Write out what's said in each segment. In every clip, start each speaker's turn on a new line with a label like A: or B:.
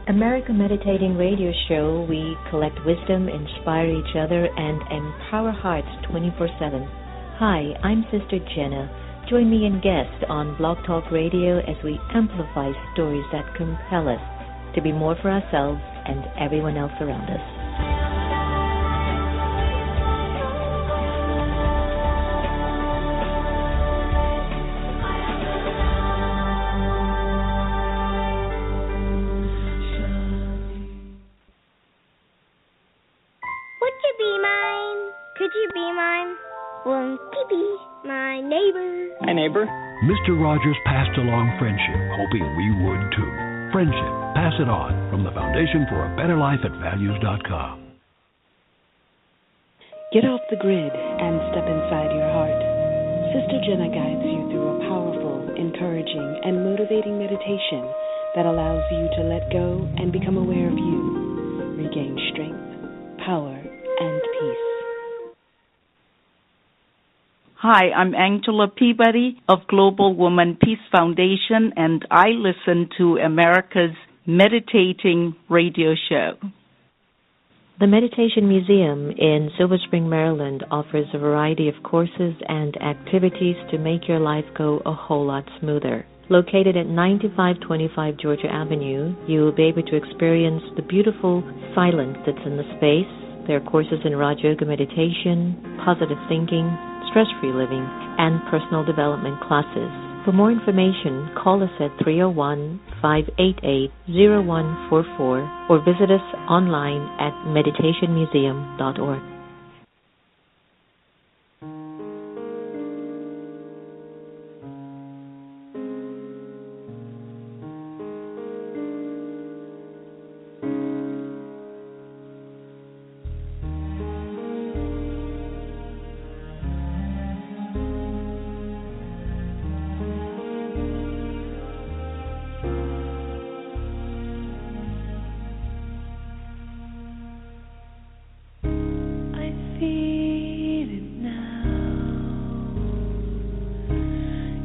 A: America Meditating Radio Show, we collect wisdom, inspire each other, and empower hearts 24/7. Hi, I'm Sister Jenna. Join me and guest on Blog Talk Radio as we amplify stories that compel us to be more for ourselves and everyone else around us.
B: Mr. Rogers passed along friendship, hoping we would too. Friendship, pass it on, from the Foundation for a Better Life at Values.com.
C: Get off the grid and step inside your heart. Sister Jenna guides you through a powerful, encouraging, and motivating meditation that allows you to let go and become aware of you, regain strength, power, and peace.
D: Hi, I'm Angela Peabody of Global Woman Peace Foundation, and I listen to America's Meditating Radio Show.
A: The Meditation Museum in Silver Spring, Maryland offers a variety of courses and activities to make your life go a whole lot smoother. Located at 9525 Georgia Avenue, you will be able to experience the beautiful silence that's in the space. There are courses in Raja Yoga meditation, positive thinking, stress-free living, and personal development classes. For more information, call us at 301-588-0144 or visit us online at meditationmuseum.org.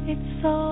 E: Beside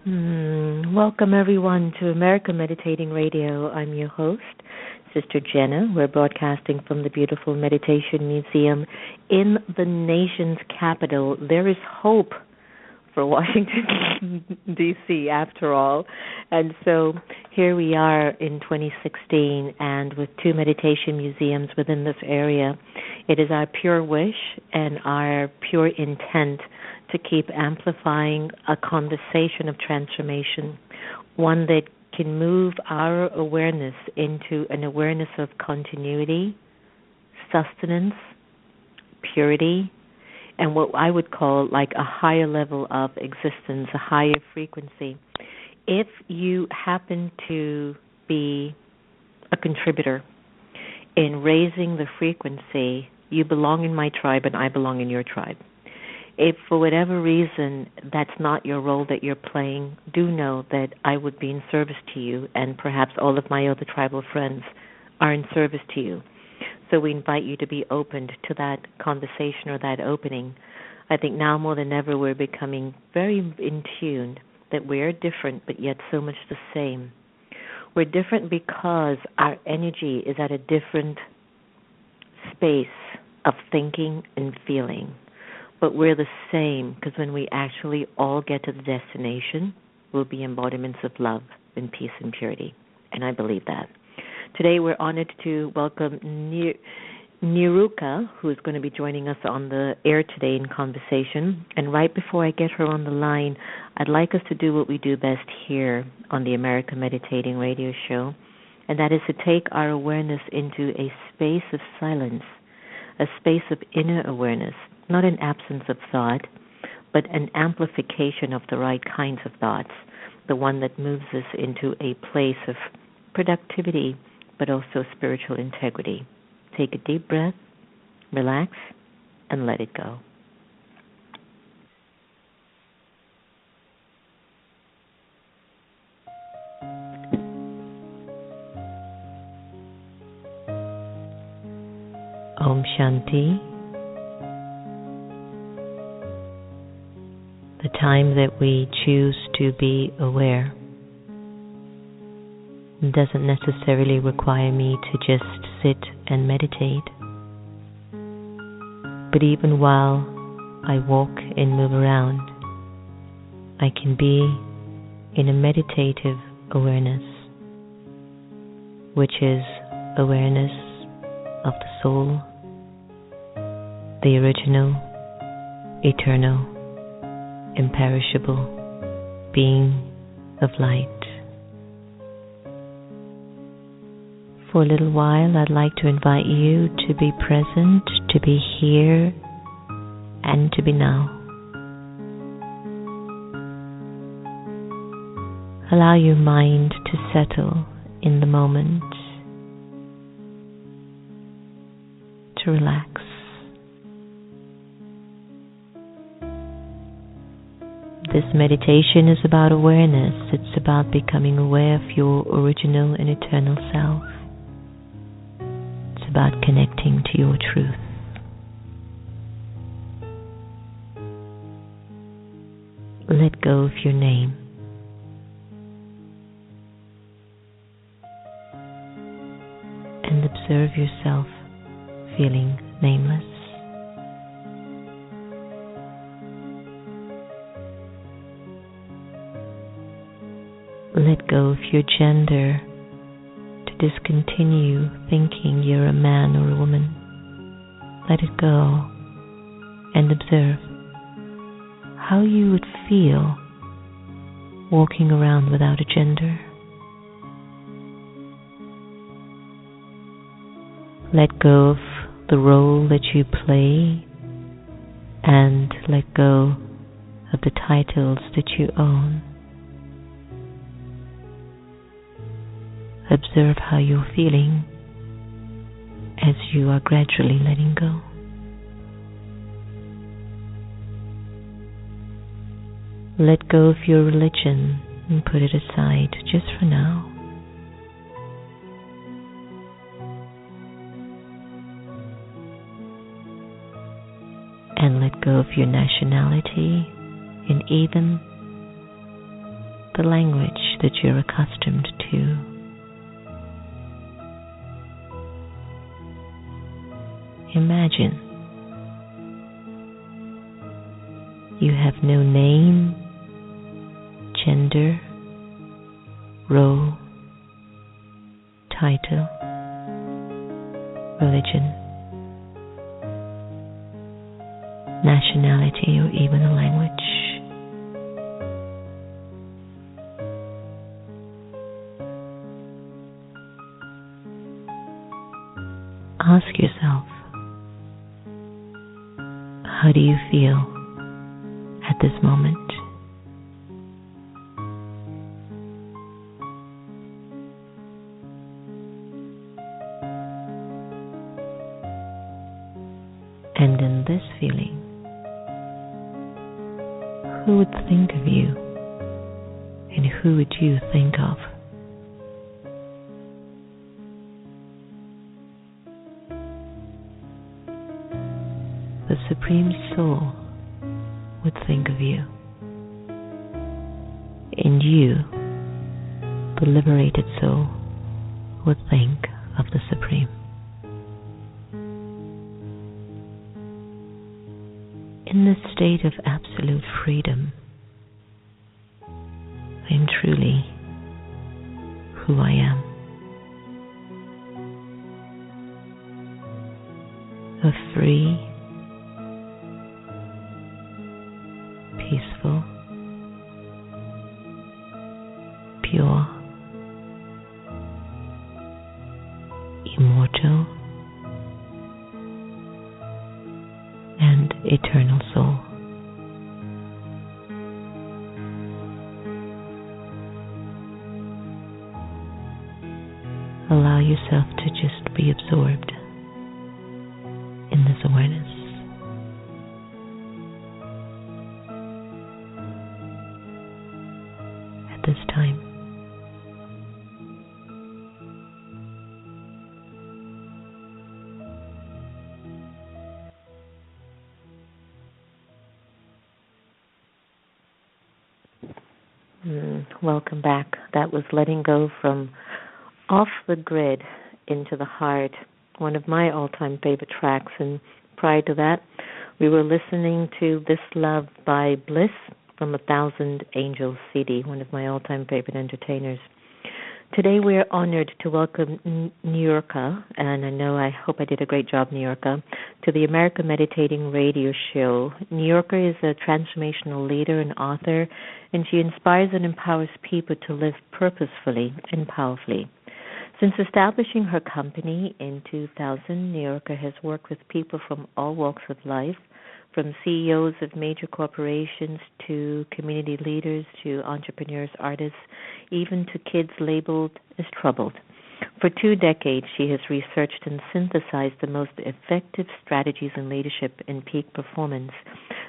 A: Welcome everyone to America Meditating Radio. I'm your host, Sister Jenna. We're broadcasting from the beautiful Meditation Museum in the nation's capital. There is hope for Washington, D.C. after all. And so here we are in 2016, and with 2 meditation museums within this area, it is our pure wish and our pure intent to keep amplifying a conversation of transformation, one that can move our awareness into an awareness of continuity, sustenance, purity, and what I would call like a higher level of existence, a higher frequency. If you happen to be a contributor in raising the frequency, you belong in my tribe and I belong in your tribe. If for whatever reason that's not your role that you're playing, do know that I would be in service to you, and perhaps all of my other tribal friends are in service to you. So we invite you to be open to that conversation or that opening. I think now more than ever we're becoming very in tune that we're different but yet so much the same. We're different because our energy is at a different space of thinking and feeling. But we're the same because when we actually all get to the destination, we'll be embodiments of love and peace and purity. And I believe that. Today we're honored to welcome Niurka, who is going to be joining us on the air today in conversation. And right before I get her on the line, I'd like us to do what we do best here on the America Meditating Radio Show, and that is to take our awareness into a space of silence, a space of inner awareness, not an absence of thought, but an amplification of the right kinds of thoughts, the one that moves us into a place of productivity, but also spiritual integrity. Take a deep breath, relax, and let it go. Om Shanti. The time that we choose to be aware doesn't necessarily require me to just sit and meditate. But even while I walk and move around, I can be in a meditative awareness, which is awareness of the soul, the original, eternal, imperishable being of light. For a little while, I'd like to invite you to be present, to be here, and to be now. Allow your mind to settle in the moment, to relax. This meditation is about awareness. It's about becoming aware of your original and eternal self. It's about connecting to your truth. Let go of your name. And observe yourself feeling nameless. Let go of your gender, to discontinue thinking you're a man or a woman. Let it go and observe how you would feel walking around without a gender. Let go of the role that you play and let go of the titles that you own. Observe how you're feeling as you are gradually letting go. Let go of your religion and put it aside just for now. And let go of your nationality and even the language that you're accustomed to. Imagine you have no name, gender, role, title, religion, nationality, or even a language. Ask yourself, how do you feel at this moment? And in this feeling, who would think of you, and who would you think of? The Supreme Soul would think of you, and you, the liberated soul, would think of the Supreme. In this state of absolute freedom, I am truly who I am. A free, peaceful, pure, immortal, and eternal soul. Allow yourself to just be absorbed in this awareness. At this time. Welcome back. That was Letting Go from Off the Grid into the Heart, one of my all-time favorite tracks. And prior to that, we were listening to This Love by Bliss from 1,000 Angels CD, one of my all-time favorite entertainers. Today we are honored to welcome Niurka, and I hope I did a great job, Niurka, to the America Meditating Radio Show. Niurka is a transformational leader and author, and she inspires and empowers people to live purposefully and powerfully. Since establishing her company in 2000, Niurka has worked with people from all walks of life, from CEOs of major corporations to community leaders to entrepreneurs, artists, even to kids labeled as troubled. For 2 decades, she has researched and synthesized the most effective strategies in leadership and peak performance.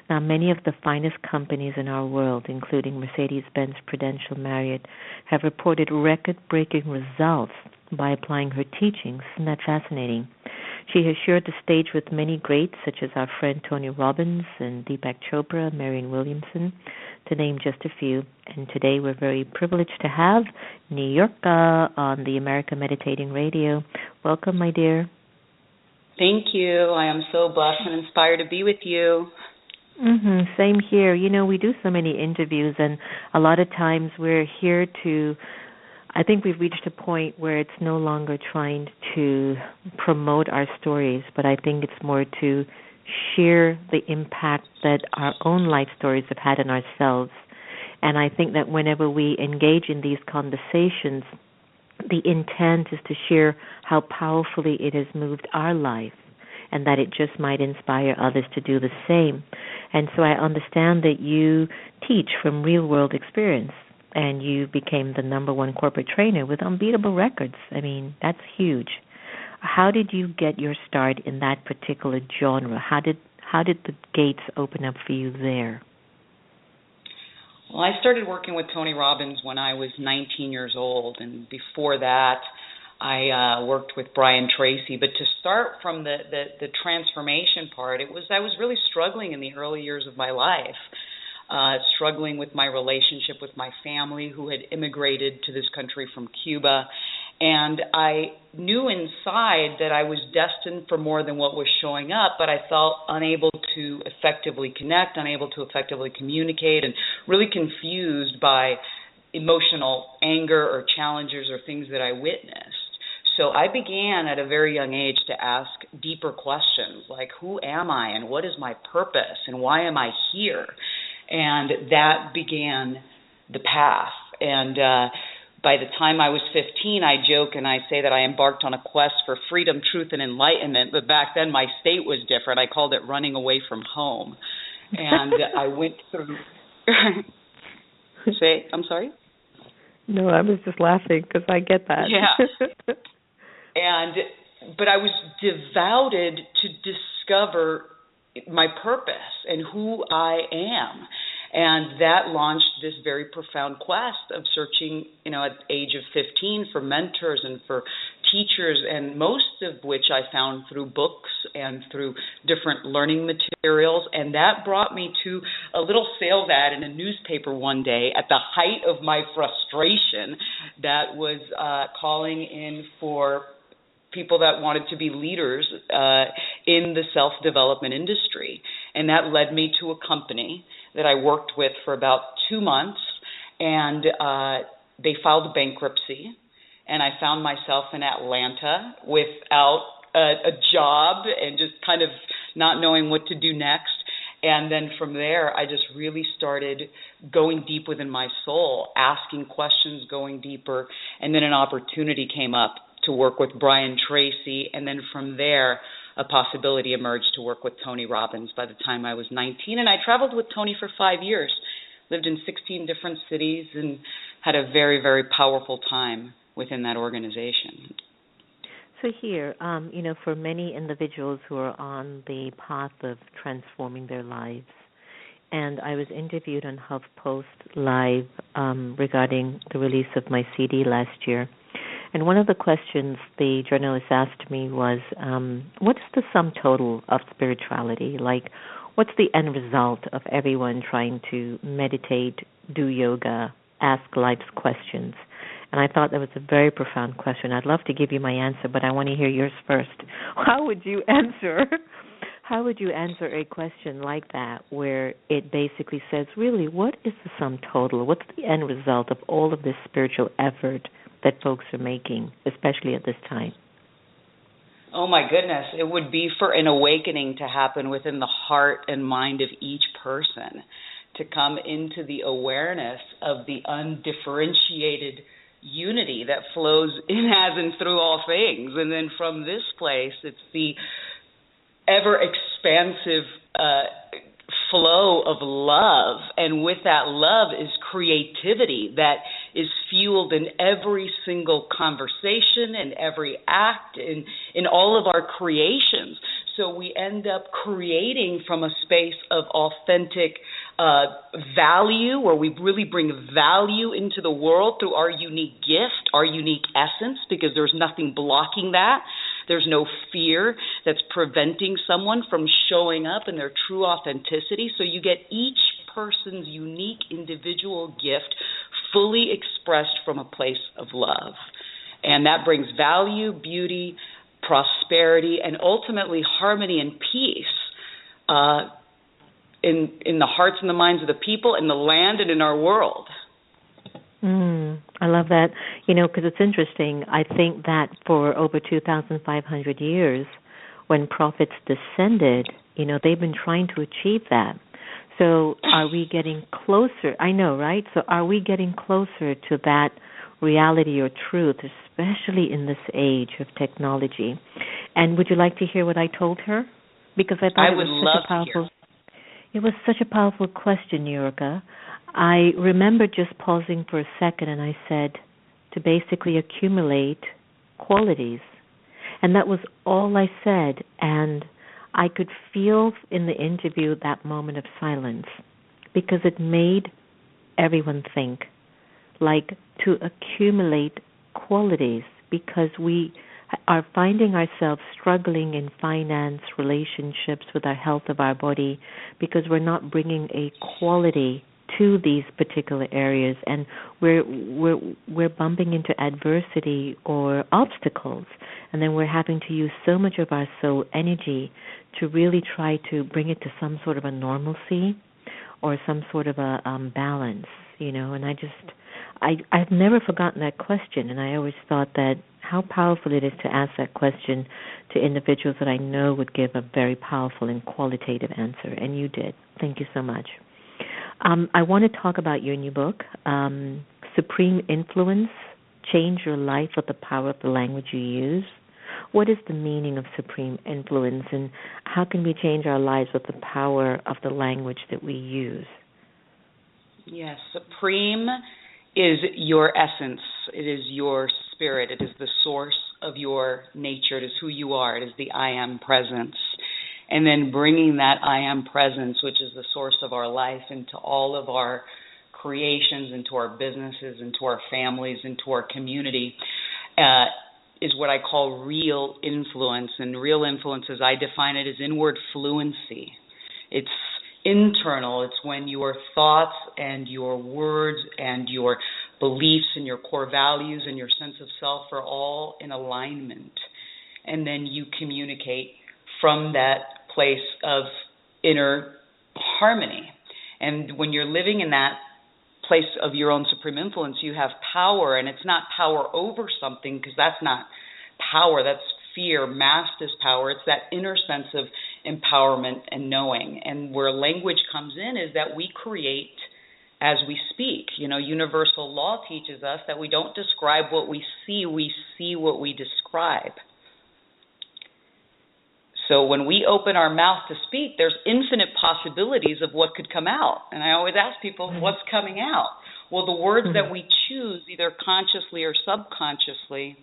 A: Now, many of the finest companies in our world, including Mercedes-Benz, Prudential, Marriott, have reported record-breaking results by applying her teachings. Isn't that fascinating? She has shared the stage with many greats, such as our friend Tony Robbins and Deepak Chopra, Marianne Williamson, to name just a few. And today we're very privileged to have Niurka on the America Meditating Radio. Welcome, my dear.
E: Thank you. I am so blessed and inspired to be with you.
A: Same here. You know, we do so many interviews, and a lot of times we're here to, I think we've reached a point where it's no longer trying to promote our stories, but I think it's more to share the impact that our own life stories have had on ourselves. And I think that whenever we engage in these conversations, the intent is to share how powerfully it has moved our life, and that it just might inspire others to do the same. And so I understand that you teach from real-world experience, and you became the #1 corporate trainer with unbeatable records. I mean, that's huge. How did you get your start in that particular genre? How did the gates open up for you there?
E: Well, I started working with Tony Robbins when I was 19 years old, and before that, I worked with Brian Tracy. But to start from the transformation part, I was really struggling in the early years of my life. struggling with my relationship with my family who had immigrated to this country from Cuba. And I knew inside that I was destined for more than what was showing up, but I felt unable to effectively connect, unable to effectively communicate, and really confused by emotional anger or challenges or things that I witnessed. So I began at a very young age to ask deeper questions like, who am I and what is my purpose and why am I here? And that began the path. And by the time I was 15, I joke and I say that I embarked on a quest for freedom, truth, and enlightenment. But back then my state was different. I called it running away from home. And I went through... I'm sorry?
A: No, I was just laughing because I get that.
E: Yeah. But I was devoted to discover my purpose and who I am. And that launched this very profound quest of searching, at the age of 15 for mentors and for teachers, and most of which I found through books and through different learning materials. And that brought me to a little sales ad in a newspaper one day at the height of my frustration that was calling in for people that wanted to be leaders in the self-development industry. And that led me to a company that I worked with for about 2 months, and they filed bankruptcy, and I found myself in Atlanta without a job and just kind of not knowing what to do next. And then from there, I just really started going deep within my soul, asking questions, going deeper, and then an opportunity came up to work with Brian Tracy, and then from there, a possibility emerged to work with Tony Robbins by the time I was 19. And I traveled with Tony for 5 years, lived in 16 different cities, and had a very, very powerful time within that organization.
A: So here, for many individuals who are on the path of transforming their lives, and I was interviewed on HuffPost Live regarding the release of my CD last year. And one of the questions the journalist asked me was, what's the sum total of spirituality? Like, what's the end result of everyone trying to meditate, do yoga, ask life's questions? And I thought that was a very profound question. I'd love to give you my answer, but I want to hear yours first. How would you answer a question like that, where it basically says, really, what is the sum total? What's the end result of all of this spiritual effort that folks are making, especially at this time?
E: Oh, my goodness. It would be for an awakening to happen within the heart and mind of each person, to come into the awareness of the undifferentiated unity that flows in, as, and through all things. And then from this place, it's the ever-expansive flow of love, and with that love is creativity that is fueled in every single conversation and every act in all of our creations. So we end up creating from a space of authentic value, where we really bring value into the world through our unique gift, our unique essence, because there's nothing blocking that. There's no fear that's preventing someone from showing up in their true authenticity. So you get each person's unique individual gift fully expressed from a place of love. And that brings value, beauty, prosperity, and ultimately harmony and peace in the hearts and the minds of the people, in the land, and in our world.
A: I love that, because it's interesting. I think that for over 2,500 years, when prophets descended, they've been trying to achieve that. So are we getting closer? I know, right? So are we getting closer to that reality or truth, especially in this age of technology? And would you like to hear what I told her? Because I thought it was such a powerful question, Niurka. I remember just pausing for a second, and I said to basically accumulate qualities. And that was all I said. And I could feel in the interview that moment of silence, because it made everyone think, like, to accumulate qualities, because we are finding ourselves struggling in finance, relationships, with our health of our body, because we're not bringing a quality to these particular areas, and we're bumping into adversity or obstacles, and then we're having to use so much of our soul energy to really try to bring it to some sort of a normalcy or some sort of a balance, and I've never forgotten that question, and I always thought that how powerful it is to ask that question to individuals that I know would give a very powerful and qualitative answer, and you did. Thank you so much. I want to talk about your new book, Supreme Influence, Change Your Life with the Power of the Language You Use. What is the meaning of supreme influence, and how can we change our lives with the power of the language that we use?
E: Yes, supreme is your essence. It is your spirit. It is the source of your nature. It is who you are. It is the I am presence. And then bringing that I am presence, which is the source of our life, into all of our creations, into our businesses, into our families, into our community, is what I call real influence. And real influence, as I define it, is inward fluency. It's internal. It's when your thoughts and your words and your beliefs and your core values and your sense of self are all in alignment. And then you communicate from that place of inner harmony. And when you're living in that place of your own supreme influence, you have power, and it's not power over something, because that's not power, that's fear masked as power. It's that inner sense of empowerment and knowing. And where language comes in is that we create as we speak. Universal law teaches us that we don't describe what we see what we describe. So when we open our mouth to speak, there's infinite possibilities of what could come out. And I always ask people, what's coming out? Well, the words that we choose, either consciously or subconsciously,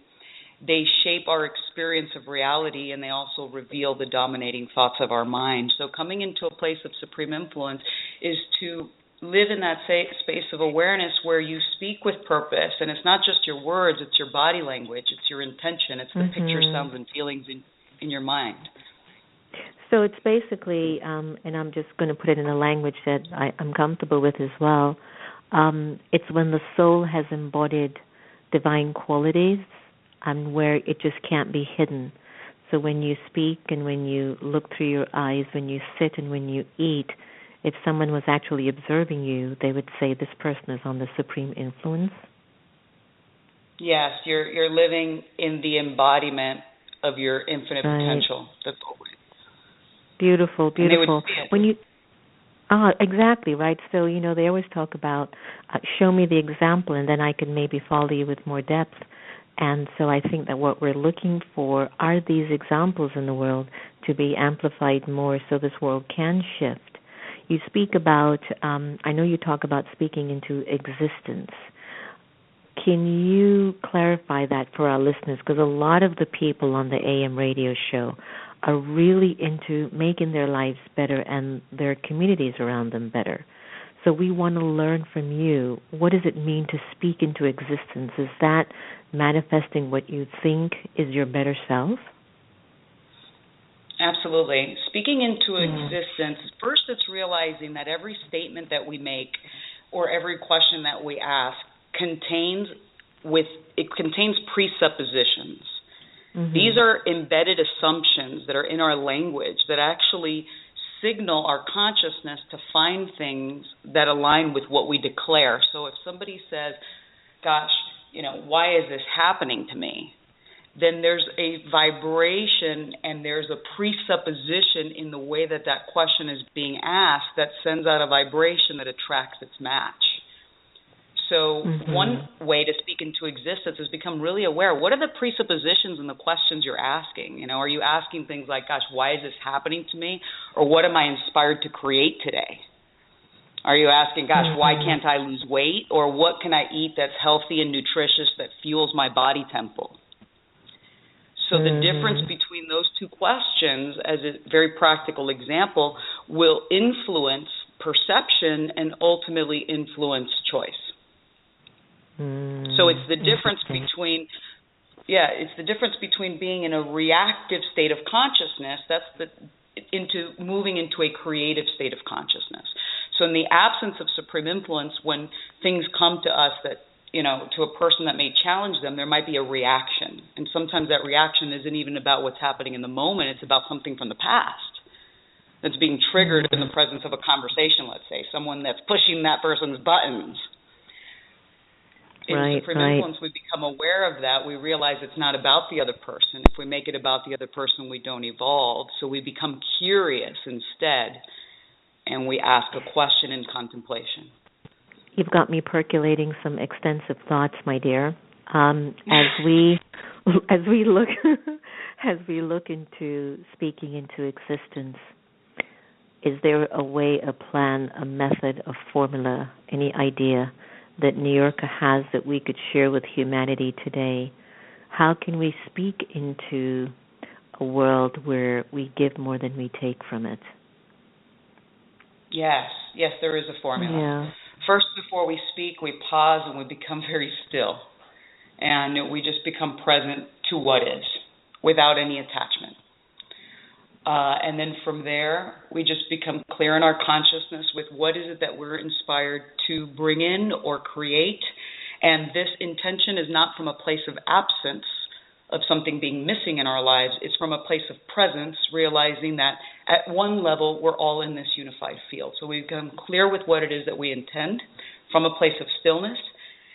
E: they shape our experience of reality, and they also reveal the dominating thoughts of our mind. So coming into a place of supreme influence is to live in that space of awareness where you speak with purpose. And it's not just your words, it's your body language, it's your intention, it's the picture, sounds, and feelings in your mind.
A: So it's basically, and I'm just going to put it in a language that I'm comfortable with as well, it's when the soul has embodied divine qualities and where it just can't be hidden. So when you speak and when you look through your eyes, when you sit and when you eat, if someone was actually observing you, they would say this person is on the supreme influence. Yes,
E: you're living in the embodiment of your infinite potential. That's always
A: beautiful. When you exactly right. So they always talk about show me the example, and then I can maybe follow you with more depth. And so I think that what we're looking for are these examples in the world to be amplified more, so this world can shift. You speak about, I know you talk about speaking into existence. Can you clarify that for our listeners? Because a lot of the people on the AM radio show are really into making their lives better and their communities around them better. So we want to learn from you, what does it mean to speak into existence? Is that manifesting what you think is your better self?
E: Absolutely. Speaking into existence, first it's realizing that every statement that we make or every question that we ask contains presuppositions. These are embedded assumptions that are in our language that actually signal our consciousness to find things that align with what we declare. So if somebody says, gosh, why is this happening to me? Then there's a vibration and there's a presupposition in the way that question is being asked that sends out a vibration that attracts its match. So one way to speak into existence is become really aware. What are the presuppositions and the questions you're asking? Are you asking things like, gosh, why is this happening to me? Or what am I inspired to create today? Are you asking, gosh, why can't I lose weight? Or what can I eat that's healthy and nutritious that fuels my body temple? So the difference between those two questions, as a very practical example, will influence perception and ultimately influence choice. So it's the difference between, it's the difference between being in a reactive state of consciousness, into moving into a creative state of consciousness. So in the absence of supreme influence, when things come to us that, to a person that may challenge them, there might be a reaction. And sometimes that reaction isn't even about what's happening in the moment. It's about something from the past that's being triggered in the presence of a conversation, let's say, someone that's pushing that person's buttons. In supreme influence, we become aware of that. We realize it's not about the other person. If we make it about the other person, we don't evolve. So we become curious instead, and we ask a question in contemplation.
A: You've got me percolating some extensive thoughts, my dear. As we look into speaking into existence, is there a way, a plan, a method, a formula, any idea that Niurka has that we could share with humanity today? How can we speak into a world where we give more than we take from it?
E: Yes, there is a formula.
A: Yeah.
E: First, before we speak, we pause and we become very still. And we just become present to what is, without any attachment. And then from there, we just become clear in our consciousness with what is it that we're inspired to bring in or create. And this intention is not from a place of absence of something being missing in our lives. It's from a place of presence, realizing that at one level, we're all in this unified field. So we become clear with what it is that we intend from a place of stillness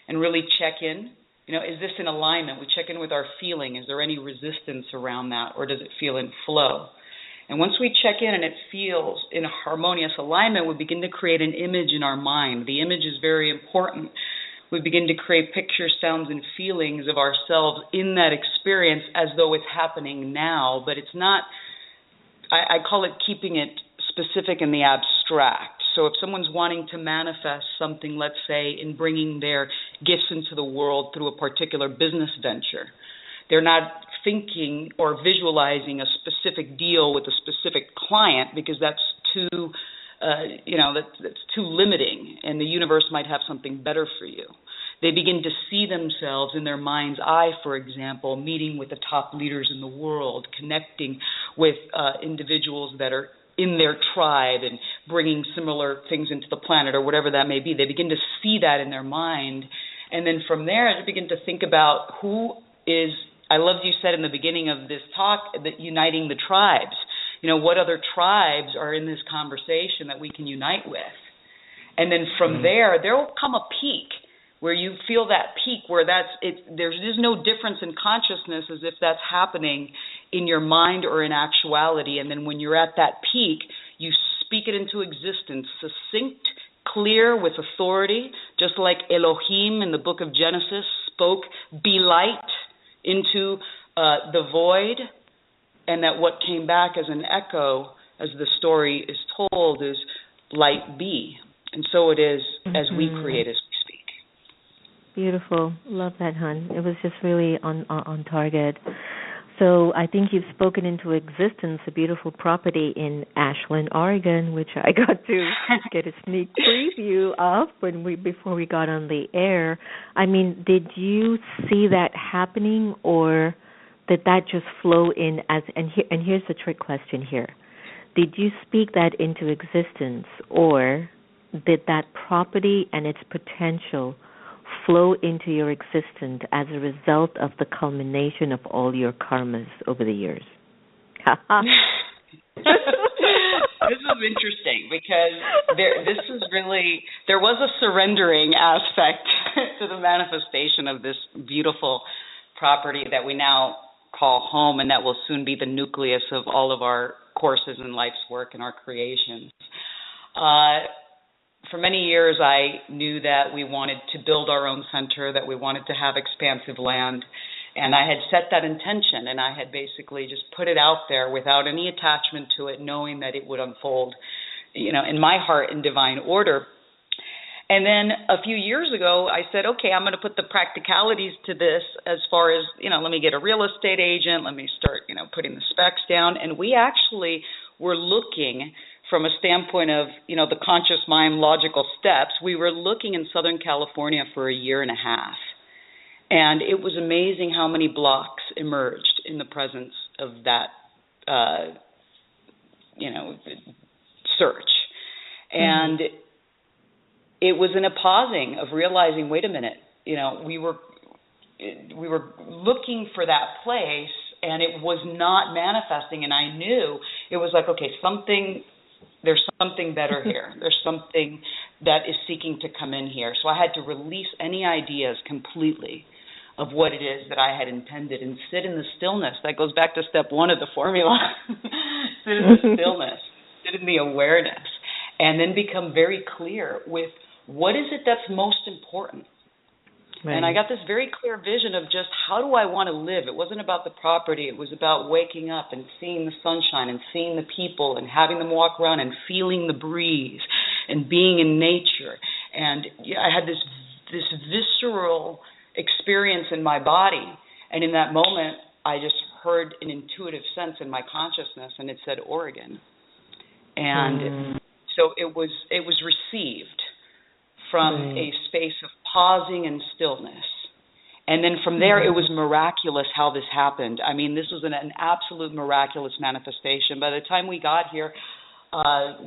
E: and really check in. Is this in alignment? We check in with our feeling. Is there any resistance around that, or does it feel in flow? And once we check in and it feels in a harmonious alignment, we begin to create an image in our mind. The image is very important. We begin to create pictures, sounds, and feelings of ourselves in that experience as though it's happening now, but it's not, I call it keeping it specific in the abstract. So if someone's wanting to manifest something, let's say, in bringing their gifts into the world through a particular business venture, they're not thinking or visualizing a specific deal with a specific client because that's too, that's too limiting, and the universe might have something better for you. They begin to see themselves in their mind's eye, for example, meeting with the top leaders in the world, connecting with individuals that are in their tribe and bringing similar things into the planet or whatever that may be. They begin to see that in their mind, and then from there they begin to think about who is, I loved you said in the beginning of this talk, that uniting the tribes. What other tribes are in this conversation that we can unite with? And then from there will come a peak where you feel that peak where there's no difference in consciousness as if that's happening in your mind or in actuality. And then when you're at that peak, you speak it into existence, succinct, clear, with authority, just like Elohim in the book of Genesis spoke, be light, into the void, and that what came back as an echo, as the story is told, is light be. And so it is as we create, as we speak.
A: Beautiful. Love that, hon. It was just really on target. So I think you've spoken into existence a beautiful property in Ashland, Oregon, which I got to get a sneak preview of before we got on the air. I mean, did you see that happening, or did that just flow in as? And here's the trick question here: did you speak that into existence, or did that property and its potential flow into your existence as a result of the culmination of all your karmas over the years?
E: This is interesting because there was a surrendering aspect to the manifestation of this beautiful property that we now call home, and that will soon be the nucleus of all of our courses and life's work and our creations. For many years, I knew that we wanted to build our own center, that we wanted to have expansive land, and I had set that intention, and I had basically just put it out there without any attachment to it, knowing that it would unfold, in my heart in divine order. And then a few years ago, I said, okay, I'm going to put the practicalities to this as far as, let me get a real estate agent, let me start, putting the specs down, and we actually were looking from a standpoint of, the conscious mind logical steps. We were looking in Southern California for a year and a half. And it was amazing how many blocks emerged in the presence of that, search. And it was in a pausing of realizing, wait a minute, we were looking for that place, and it was not manifesting. And I knew it was like, okay, there's something better here. There's something that is seeking to come in here. So I had to release any ideas completely of what it is that I had intended and sit in the stillness. That goes back to step 1 of the formula. Sit in the stillness, sit in the awareness, and then become very clear with what is it that's most important. Right. And I got this very clear vision of just how do I want to live. It wasn't about the property. It was about waking up and seeing the sunshine and seeing the people and having them walk around and feeling the breeze and being in nature. And I had this visceral experience in my body. And in that moment, I just heard an intuitive sense in my consciousness, and it said Oregon. And so it was received from a space of pausing and stillness. And then from there, it was miraculous how this happened. I mean, this was an absolute miraculous manifestation. By the time we got here,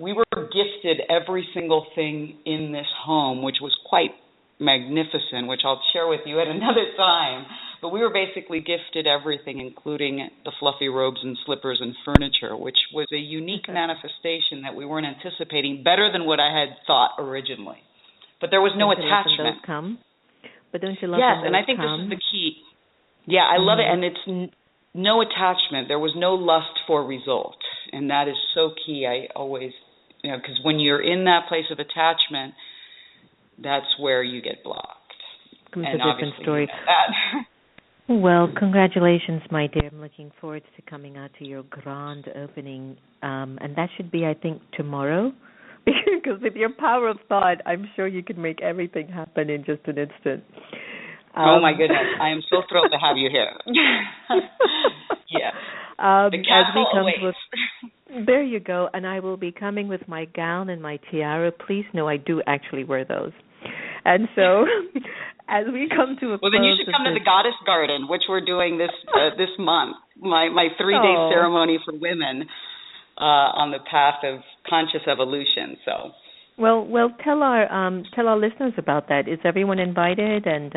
E: we were gifted every single thing in this home, which was quite magnificent, which I'll share with you at another time. But we were basically gifted everything, including the fluffy robes and slippers and furniture, which was a unique manifestation that we weren't anticipating, better than what I had thought originally. But there was no attachment.
A: But don't you love when those come? Yes,
E: and I think this is the key. Yeah, I love it, and it's no attachment. There was no lust for result, and that is so key. I always, because when you're in that place of attachment, that's where you get blocked.
A: Comes a different story. Well, congratulations, my dear. I'm looking forward to coming out to your grand opening, and that should be, I think, tomorrow. Because with your power of thought, I'm sure you can make everything happen in just an instant.
E: Oh, my goodness. I am so thrilled to have you here. Yeah. The castle awaits.
A: There you go. And I will be coming with my gown and my tiara. Please know I do actually wear those. And so as we come to a close...
E: Well, then you should come to the Goddess Garden, which we're doing this month, my 3-day ceremony for women. On the path of conscious evolution. So,
A: well, tell our listeners about that. Is everyone invited, and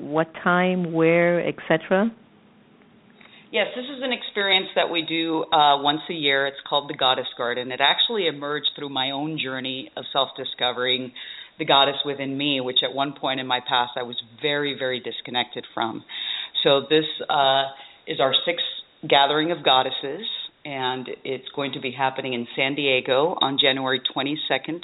A: what time, where, etc.?
E: Yes, this is an experience that we do once a year. It's called the Goddess Garden. It actually emerged through my own journey of self-discovering the goddess within me, which at one point in my past I was very, very disconnected from. So this is our 6th gathering of goddesses. And it's going to be happening in San Diego on January 22nd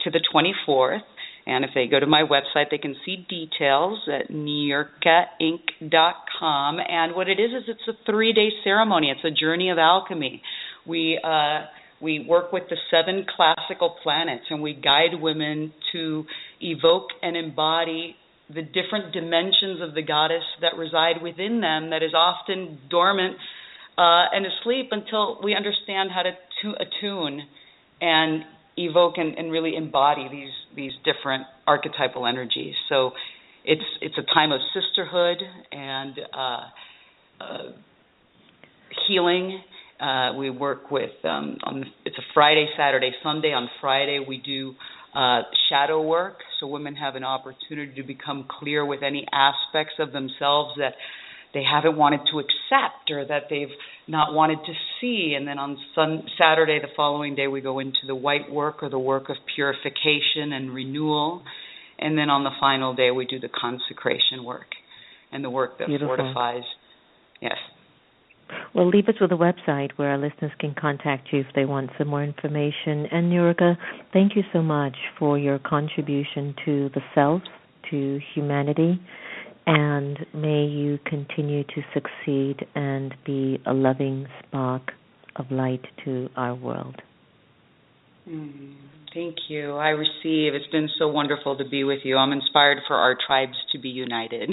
E: to the 24th. And if they go to my website, they can see details at niurkainc.com. And what it is it's a 3-day ceremony. It's a journey of alchemy. We work with the 7 classical planets, and we guide women to evoke and embody the different dimensions of the goddess that reside within them that is often dormant and asleep until we understand how to attune and evoke and really embody these different archetypal energies. So it's a time of sisterhood and healing. We work with it's a Friday, Saturday, Sunday. On Friday we do shadow work, so women have an opportunity to become clear with any aspects of themselves that they haven't wanted to accept or that they've not wanted to see. And then on Saturday, the following day, we go into the white work, or the work of purification and renewal. And then on the final day, we do the consecration work and the work that fortifies. Yes.
A: Well, leave us with a website where our listeners can contact you if they want some more information. And Niurka, thank you so much for your contribution to the self, to humanity. And may you continue to succeed and be a loving spark of light to our world.
E: Thank you. I receive. It's been so wonderful to be with you. I'm inspired for our tribes to be united.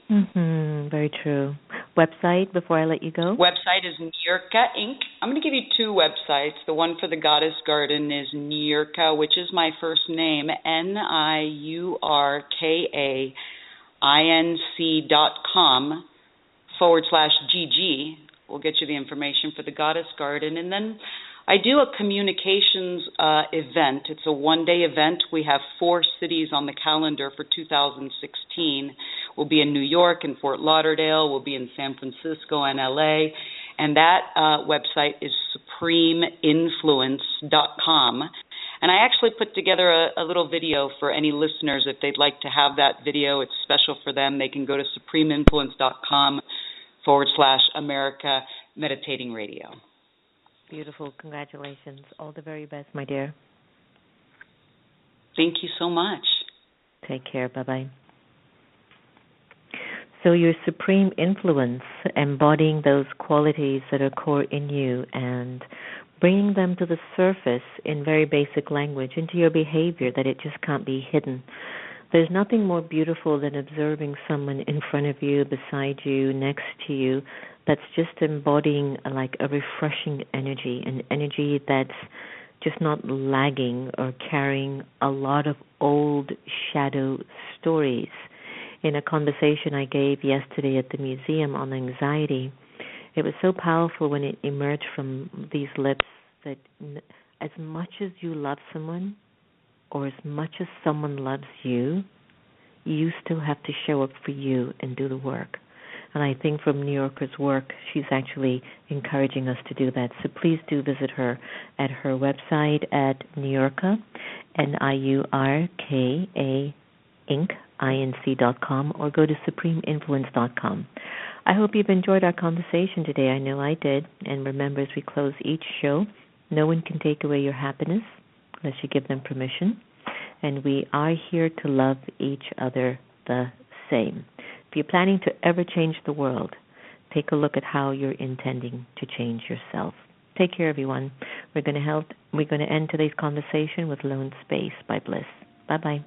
A: Very true. Website before I let you go?
E: Website is Niurka Inc. I'm going to give you 2 websites. The one for the Goddess Garden is Niurka, which is my first name, Niurka inc.com/GG. We'll get you the information for the Goddess Garden. And then I do a communications event. It's a one-day event. We have 4 cities on the calendar for 2016. We'll be in New York and Fort Lauderdale. We'll be in San Francisco and LA. And that website is supremeinfluence.com. And I actually put together a little video for any listeners. If they'd like to have that video, it's special for them. They can go to supremeinfluence.com/America Meditating Radio.
A: Beautiful. Congratulations. All the very best, my dear.
E: Thank you so much.
A: Take care. Bye-bye. So your supreme influence, embodying those qualities that are core in you and bringing them to the surface in very basic language into your behavior, that it just can't be hidden. There's nothing more beautiful than observing someone in front of you, beside you, next to you, that's just embodying like a refreshing energy, an energy that's just not lagging or carrying a lot of old shadow stories. In a conversation I gave yesterday at the museum on anxiety, it was so powerful when it emerged from these lips that as much as you love someone, or as much as someone loves you, you still have to show up for you and do the work. And I think from Niurka's work, she's actually encouraging us to do that. So please do visit her at her website at Niurka, Niurka Inc.com, or go to supremeinfluence.com. I hope you've enjoyed our conversation today. I know I did. And remember, as we close each show, no one can take away your happiness unless you give them permission. And we are here to love each other the same. If you're planning to ever change the world, take a look at how you're intending to change yourself. Take care, everyone. We're going to end today's conversation with Lone Space by Bliss. Bye-bye.